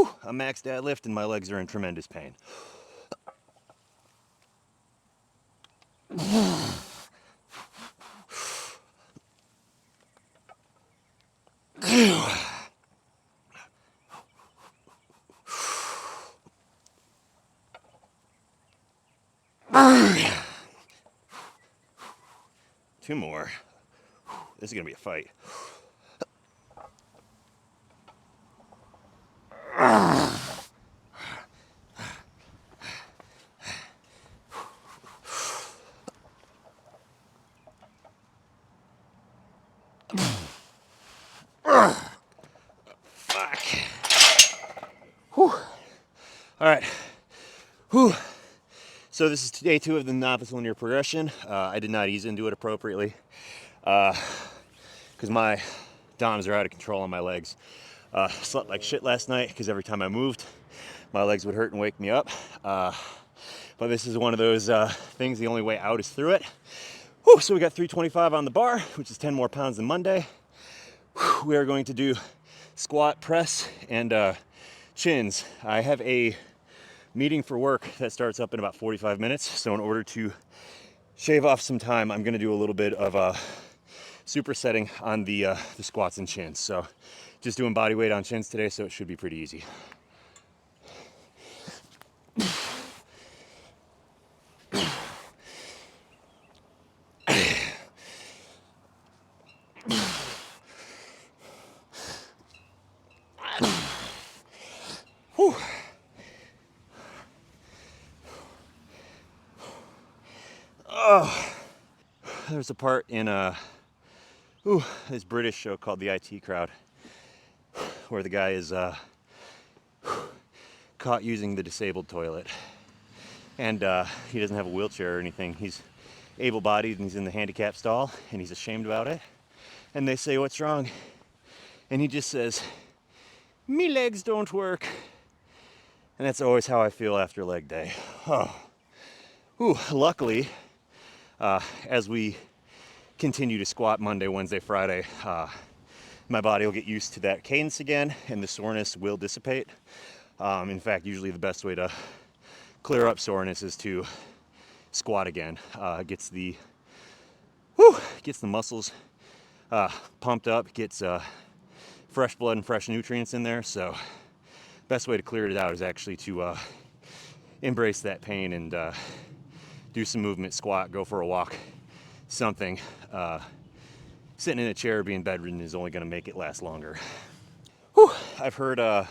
Whew, a max deadlift and my legs are in tremendous pain. Two more. This is gonna be a fight. Fuck. Whew. All right. Whew. So this is day 2 of the novice linear progression. I did not ease into it appropriately because my DOMS are out of control on my legs. Slept like shit last night because every time I moved, my legs would hurt and wake me up. But this is one of those things, the only way out is through it. Whew, so we got 325 on the bar, which is 10 more pounds than Monday. Whew, we are going to do squat, press, and chins. I have a meeting for work that starts up in about 45 minutes. So in order to shave off some time, I'm gonna do a little bit of supersetting on the squats and chins. So just doing body weight on chins today, so it should be pretty easy. Whew. Oh, there's a part in this British show called The IT Crowd where the guy is caught using the disabled toilet, and he doesn't have a wheelchair or anything. He's able-bodied and he's in the handicap stall and he's ashamed about it. And they say, "What's wrong?" And he just says, "Me legs don't work." And that's always how I feel after leg day. Oh. Ooh, luckily, as we continue to squat Monday, Wednesday, Friday, my body will get used to that cadence again and the soreness will dissipate. In fact, usually the best way to clear up soreness is to squat again. Gets the muscles pumped up, gets fresh blood and fresh nutrients in there. So best way to clear it out is actually to embrace that pain and do some movement, squat, go for a walk, something. Sitting in a chair being bedridden is only going to make it last longer. Whew. I've heard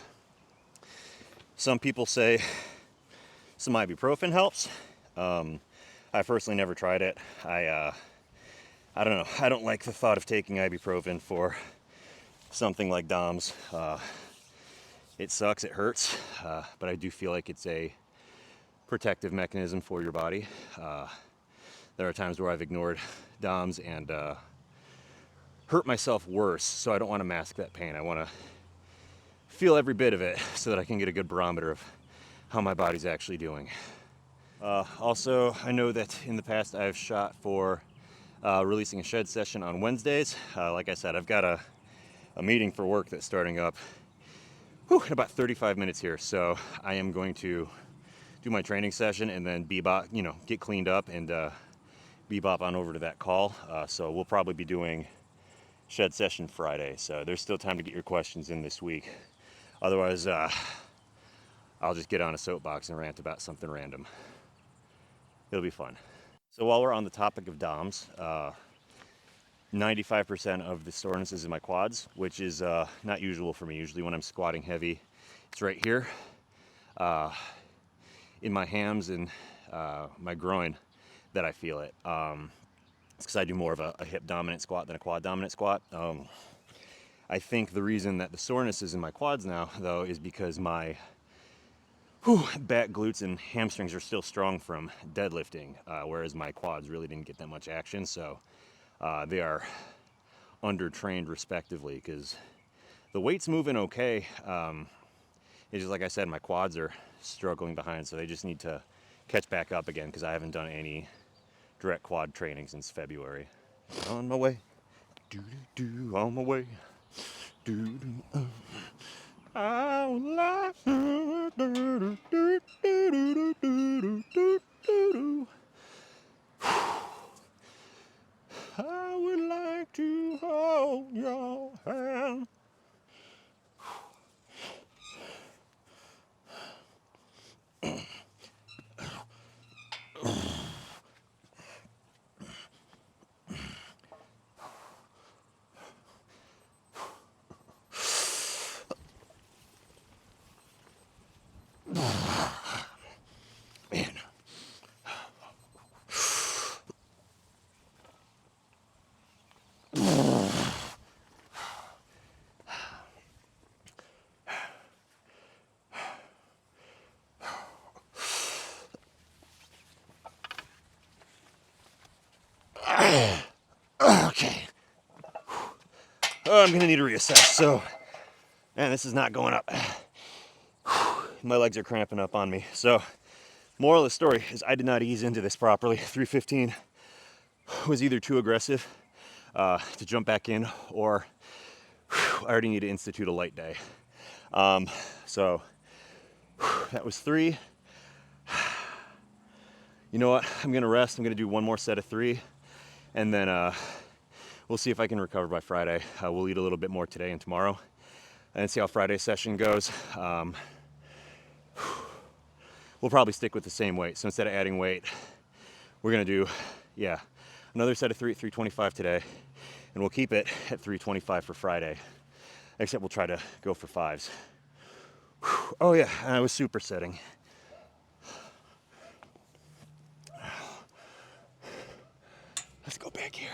some people say some ibuprofen helps. I personally never tried it. I don't know. I don't like the thought of taking ibuprofen for something like DOMS. It sucks, it hurts, but I do feel like it's a protective mechanism for your body. There are times where I've ignored DOMS and hurt myself worse, so I don't want to mask that pain. I want to feel every bit of it so that I can get a good barometer of how my body's actually doing. Also, I know that in the past I've shot for releasing a shed session on Wednesdays. Like I said, I've got a meeting for work that's starting up in about 35 minutes here, so I am going to do my training session and then bebop, get cleaned up and bebop on over to that call. So we'll probably be doing shed session Friday, so there's still time to get your questions in this week. Otherwise, I'll just get on a soapbox and rant about something random. It'll be fun. So while we're on the topic of DOMS, 95% of the soreness is in my quads, which is not usual for me. Usually when I'm squatting heavy, it's right here. In my hams and my groin that I feel it. It's because I do more of a hip dominant squat than a quad dominant squat. I think the reason that the soreness is in my quads now, though, is because my back, glutes, and hamstrings are still strong from deadlifting, whereas my quads really didn't get that much action. So they are undertrained respectively because the weight's moving okay. It's just like I said, my quads are struggling behind, so they just need to catch back up again because I haven't done any direct quad training since February. On my way, on my way, I would like I would like to hold your hand. Man. Okay. Oh, I'm gonna need to reassess. So, man, this is not going up. My legs are cramping up on me. So, moral of the story is I did not ease into this properly. 315 was either too aggressive to jump back in, or I already need to institute a light day. So that was 3. You know what? I'm gonna rest. I'm gonna do one more set of 3, and then we'll see if I can recover by Friday. We'll eat a little bit more today and tomorrow, and see how Friday's session goes. We'll probably stick with the same weight. So instead of adding weight, we're gonna do, another set of 3 at 325 today, and we'll keep it at 325 for Friday. Except we'll try to go for 5s. Oh yeah, I was supersetting. Let's go back here.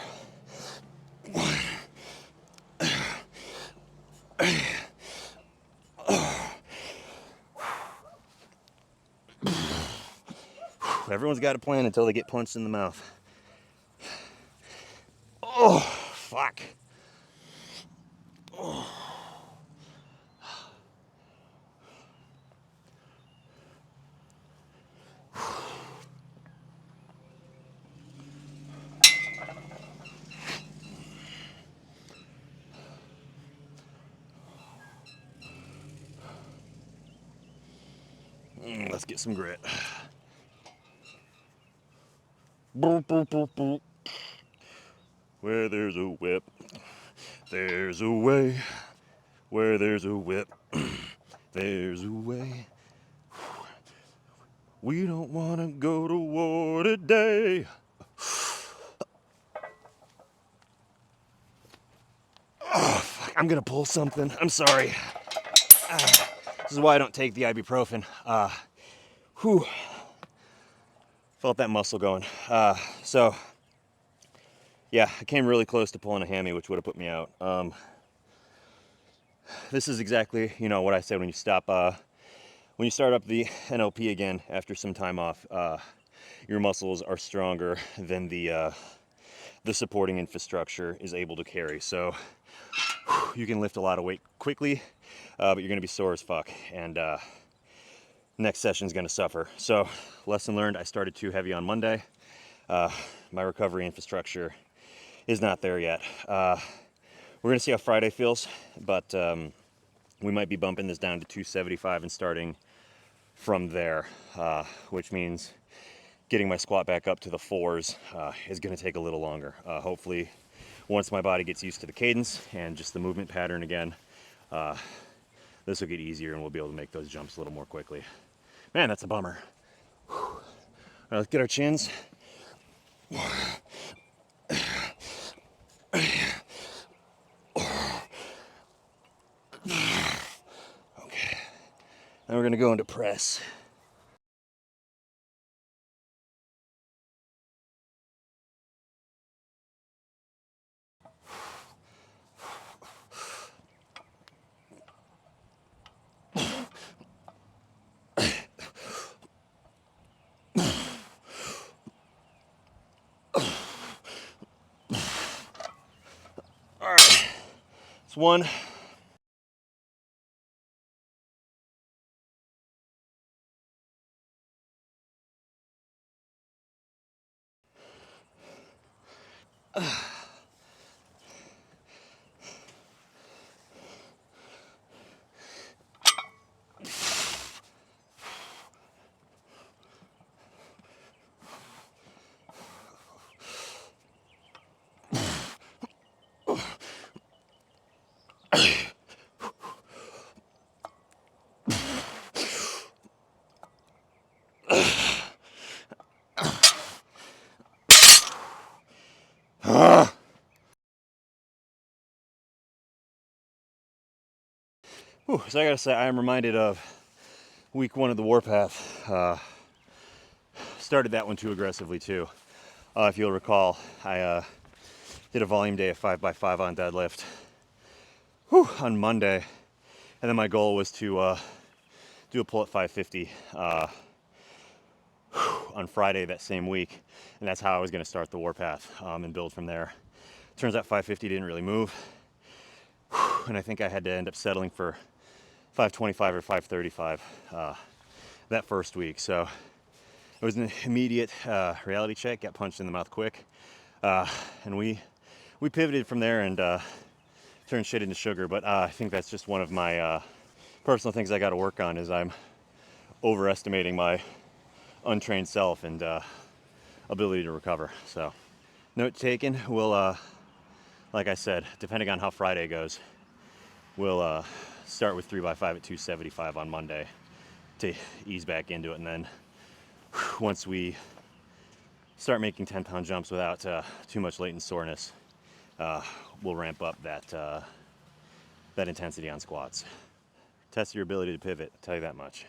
Everyone's got a plan until they get punched in the mouth. Oh, fuck. Oh. Let's get some grit. Boop, boop, boop, boop. Where there's a whip, there's a way. Where there's a whip, there's a way. We don't want to go to war today. Oh, fuck. I'm gonna pull something. I'm sorry. This is why I don't take the ibuprofen. Whew. Felt that muscle going. So, yeah, I came really close to pulling a hammy, which would have put me out. This is exactly, what I said when you stop, when you start up the NLP again after some time off. Your muscles are stronger than the supporting infrastructure is able to carry. So you can lift a lot of weight quickly, but you're gonna be sore as fuck, and next session's gonna suffer. So lesson learned, I started too heavy on Monday. My recovery infrastructure is not there yet. We're gonna see how Friday feels, but we might be bumping this down to 275 and starting from there, which means getting my squat back up to the 4s is gonna take a little longer. Hopefully, once my body gets used to the cadence and just the movement pattern again, this will get easier and we'll be able to make those jumps a little more quickly. Man, that's a bummer. All right, let's get our chins. Okay, now we're gonna go into press. All right, it's 1. Whew, so I gotta say, I am reminded of week 1 of the Warpath. Started that one too aggressively too. If you'll recall, I did a volume day of 5x5 on deadlift on Monday, and then my goal was to do a pull at 550 on Friday that same week, and that's how I was going to start the Warpath and build from there. Turns out 550 didn't really move, and I think I had to end up settling for 525 or 535 that first week. So it was an immediate reality check, got punched in the mouth quick, and we pivoted from there and turned shit into sugar. But I think that's just one of my personal things I got to work on, is I'm overestimating my untrained self and ability to recover. So note taken. We'll like I said, depending on how Friday goes, we'll start with 3x5 at 275 on Monday to ease back into it, and then once we start making 10-pound jumps without too much latent soreness, we'll ramp up that intensity on squats. Test your ability to pivot, I'll tell you that much.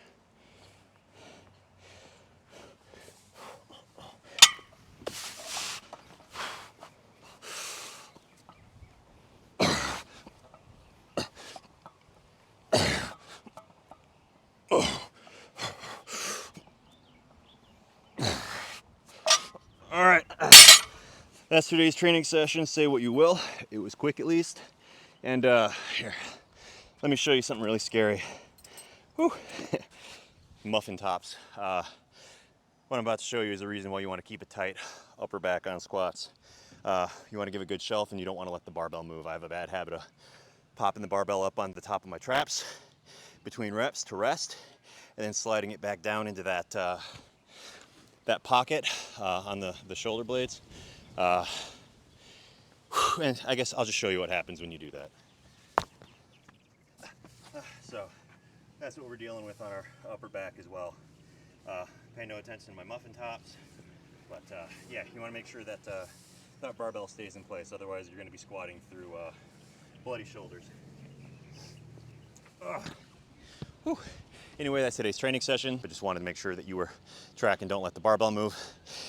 All right, that's today's training session. Say what you will, it was quick at least. And here, let me show you something really scary. Whew. Muffin tops. What I'm about to show you is the reason why you want to keep it tight, upper back on squats. You want to give a good shelf, and you don't want to let the barbell move. I have a bad habit of popping the barbell up on the top of my traps between reps to rest, and then sliding it back down into that that pocket on the shoulder blades. And I guess I'll just show you what happens when you do that. So that's what we're dealing with on our upper back as well. Pay no attention to my muffin tops, but yeah, you want to make sure that that barbell stays in place. Otherwise, you're going to be squatting through bloody shoulders. Anyway, that's today's training session. I just wanted to make sure that you were tracking, don't let the barbell move,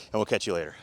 and we'll catch you later.